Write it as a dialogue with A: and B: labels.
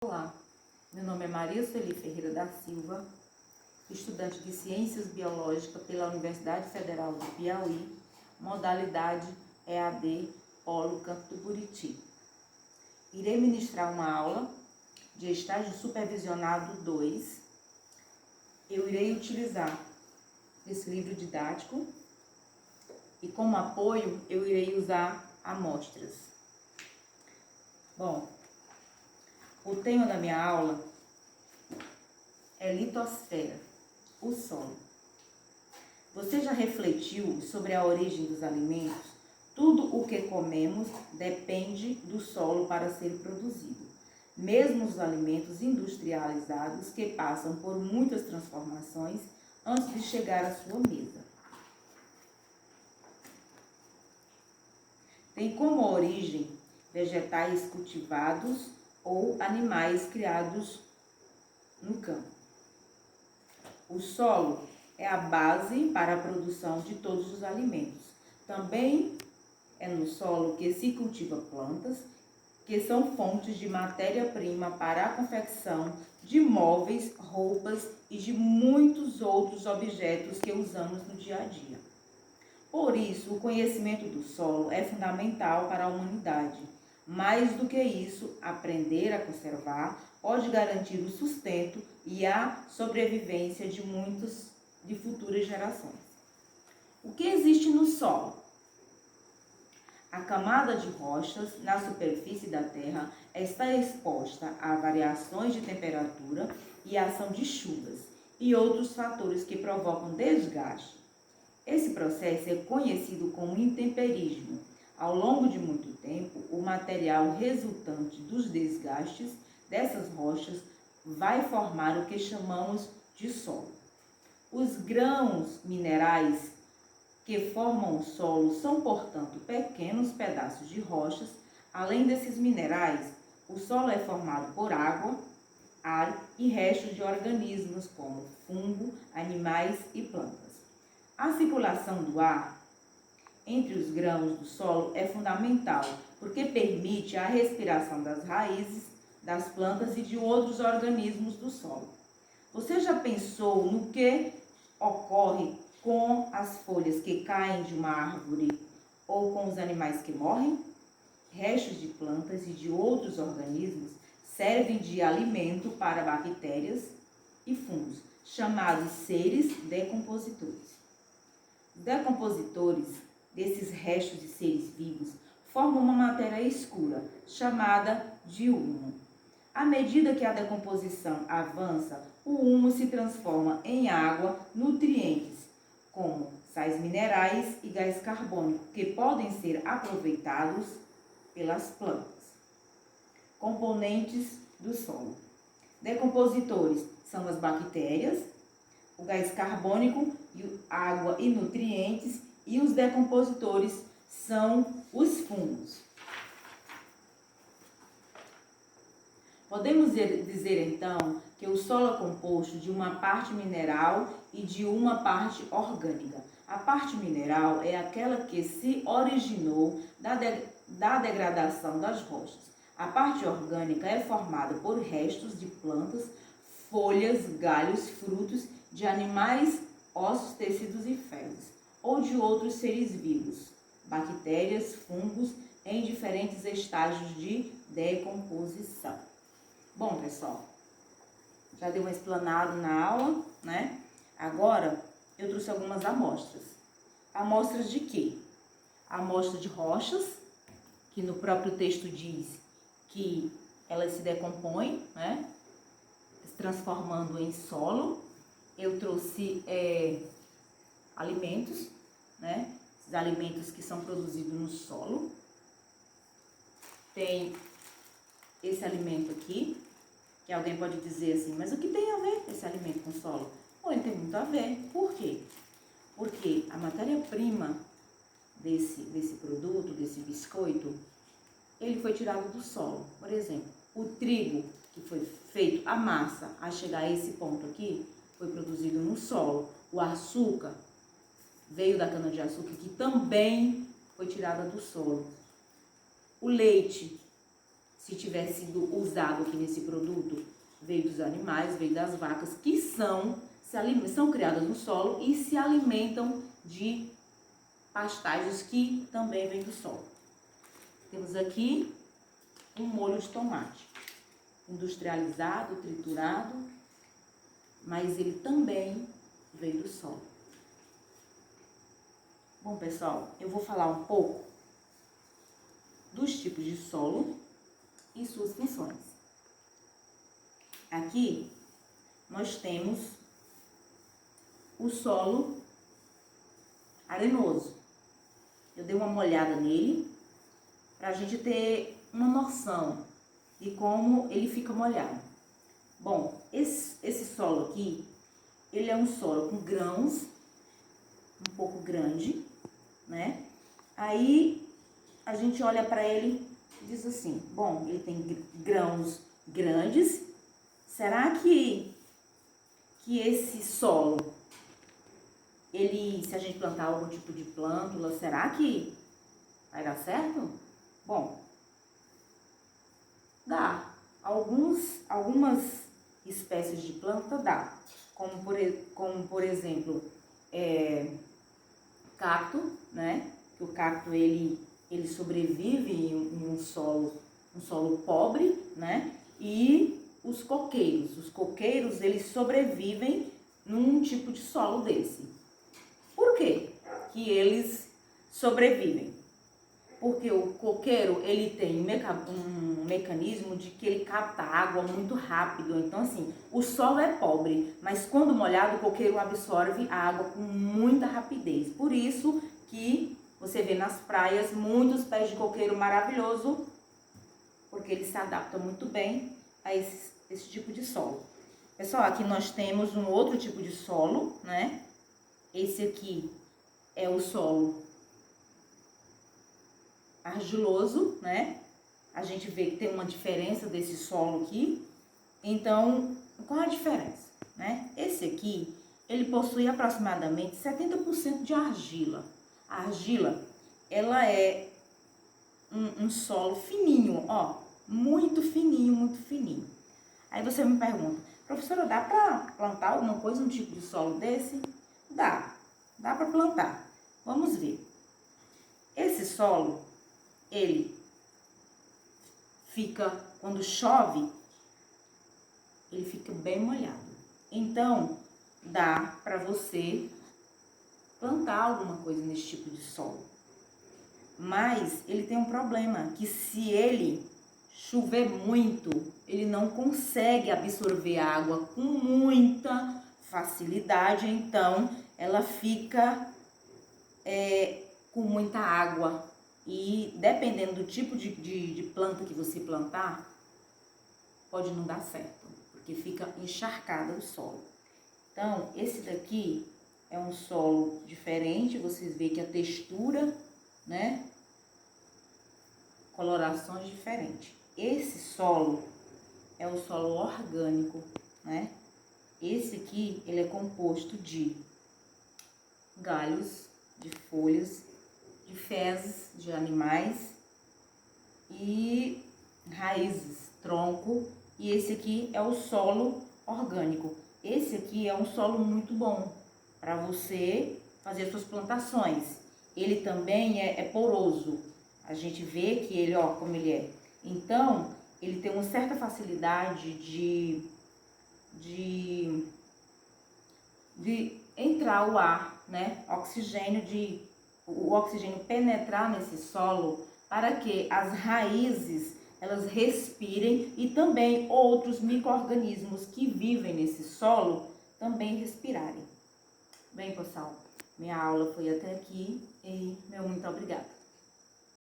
A: Olá, meu nome é Maria Sueli Ferreira da Silva, estudante de Ciências Biológicas pela Universidade Federal do Piauí, modalidade EAD Polo Campo do Buriti. Irei ministrar uma aula de estágio supervisionado 2. Eu irei utilizar esse livro didático e como apoio eu irei usar amostras. Bom, o tema da minha aula é litosfera, o solo. Você já refletiu sobre a origem dos alimentos? Tudo o que comemos depende do solo para ser produzido. Mesmo os alimentos industrializados que passam por muitas transformações antes de chegar à sua mesa. Tem como origem vegetais cultivados ou animais criados no campo. O solo é a base para a produção de todos os alimentos. Também é no solo que se cultiva plantas, que são fontes de matéria-prima para a confecção de móveis, roupas e de muitos outros objetos que usamos no dia a dia. Por isso, o conhecimento do solo é fundamental para a humanidade. Mais do que isso, aprender a conservar pode garantir o sustento e a sobrevivência de futuras gerações. O que existe no solo? A camada de rochas na superfície da Terra está exposta a variações de temperatura e ação de chuvas e outros fatores que provocam desgaste. Esse processo é conhecido como intemperismo. Ao longo de muito tempo, o material resultante dos desgastes dessas rochas vai formar o que chamamos de solo. Os grãos minerais que formam o solo são, portanto, pequenos pedaços de rochas. Além desses minerais, o solo é formado por água, ar e restos de organismos como fungo, animais e plantas. A circulação do ar entre os grãos do solo é fundamental, porque permite a respiração das raízes, das plantas e de outros organismos do solo. Você já pensou no que ocorre com as folhas que caem de uma árvore ou com os animais que morrem? Restos de plantas e de outros organismos servem de alimento para bactérias e fungos, chamados seres decompositores. Os decompositores desses restos de seres vivos formam uma matéria escura, chamada de humo. À medida que a decomposição avança, o humo se transforma em água, nutrientes, como sais minerais e gás carbônico, que podem ser aproveitados pelas plantas. Componentes do solo. Decompositores são as bactérias, o gás carbônico, água e nutrientes, e os decompositores são os fungos. Podemos dizer então que o solo é composto de uma parte mineral e de uma parte orgânica. A parte mineral é aquela que se originou da degradação das rochas. A parte orgânica é formada por restos de plantas, folhas, galhos, frutos de animais, ossos, tecidos e fezes, ou de outros seres vivos, bactérias, fungos, em diferentes estágios de decomposição. Bom, pessoal, já dei uma explanada na aula, né? Agora, eu trouxe algumas amostras. Amostras de quê? Amostra de rochas, que no próprio texto diz que elas se decompõem, né? Se transformando em solo. Eu trouxe alimentos, né? Esses alimentos que são produzidos no solo. Tem esse alimento aqui, que alguém pode dizer assim, mas o que tem a ver esse alimento com o solo? Bom, ele tem muito a ver. Por quê? Porque a matéria-prima desse produto, desse biscoito, ele foi tirado do solo. Por exemplo, o trigo que foi feito, a massa, a chegar a esse ponto aqui, foi produzido no solo. O açúcar veio da cana-de-açúcar, que também foi tirada do solo. O leite se tiver sido usado aqui nesse produto, veio dos animais, veio das vacas, que são criadas no solo e se alimentam de pastagens que também vêm do solo. Temos aqui um molho de tomate, industrializado, triturado, mas ele também veio do solo. Bom, pessoal, eu vou falar um pouco dos tipos de solo e suas funções. Aqui nós temos o solo arenoso. Eu dei uma olhada nele para a gente ter uma noção de como ele fica molhado. Bom, esse solo aqui, ele é um solo com grãos um pouco grande, né? Aí a gente olha para ele e diz assim, bom, ele tem grãos grandes. Será que esse solo, se a gente plantar algum tipo de plântula, será que vai dar certo? Bom, dá. Algumas espécies de planta dá, como por exemplo, cacto, né? Que o cacto ele sobrevive em um solo pobre, né? E os coqueiros eles sobrevivem num tipo de solo desse. Por quê que eles sobrevivem? Porque o coqueiro, ele tem um mecanismo de que ele capta água muito rápido. Então, assim, o solo é pobre, mas quando molhado, o coqueiro absorve a água com muita rapidez. Por isso que você vê nas praias muitos pés de coqueiro maravilhoso, porque ele se adapta muito bem a esse tipo de solo. Pessoal, aqui nós temos um outro tipo de solo, né? Esse aqui é o solo argiloso, né? A gente vê que tem uma diferença desse solo aqui. Então, qual a diferença, né? Esse aqui, ele possui aproximadamente 70% de argila. A argila, ela é um solo fininho, ó, muito fininho, muito fininho. Aí você me pergunta, professora, dá para plantar alguma coisa no tipo de solo desse? Dá para plantar. Vamos ver. Esse solo, ele fica, quando chove, ele fica bem molhado. Então, dá para você plantar alguma coisa nesse tipo de solo. Mas ele tem um problema, que se ele chover muito, ele não consegue absorver a água com muita facilidade, então ela fica com muita água. E dependendo do tipo de planta que você plantar, pode não dar certo, porque fica encharcada o solo. Então, esse daqui é um solo diferente, vocês veem que a textura, né? Colorações diferentes. Esse solo é o solo orgânico, né? Esse aqui, ele é composto de galhos, de folhas, de fezes de animais e raízes, tronco. E esse aqui é o solo orgânico. Esse aqui é um solo muito bom para você fazer suas plantações. Ele também é poroso. A gente vê que ele, ó, como ele é. Então, ele tem uma certa facilidade de entrar o ar, né? O oxigênio penetrar nesse solo para que as raízes elas respirem e também outros micro-organismos que vivem nesse solo também respirarem. Bem, pessoal, minha aula foi até aqui e meu muito obrigada.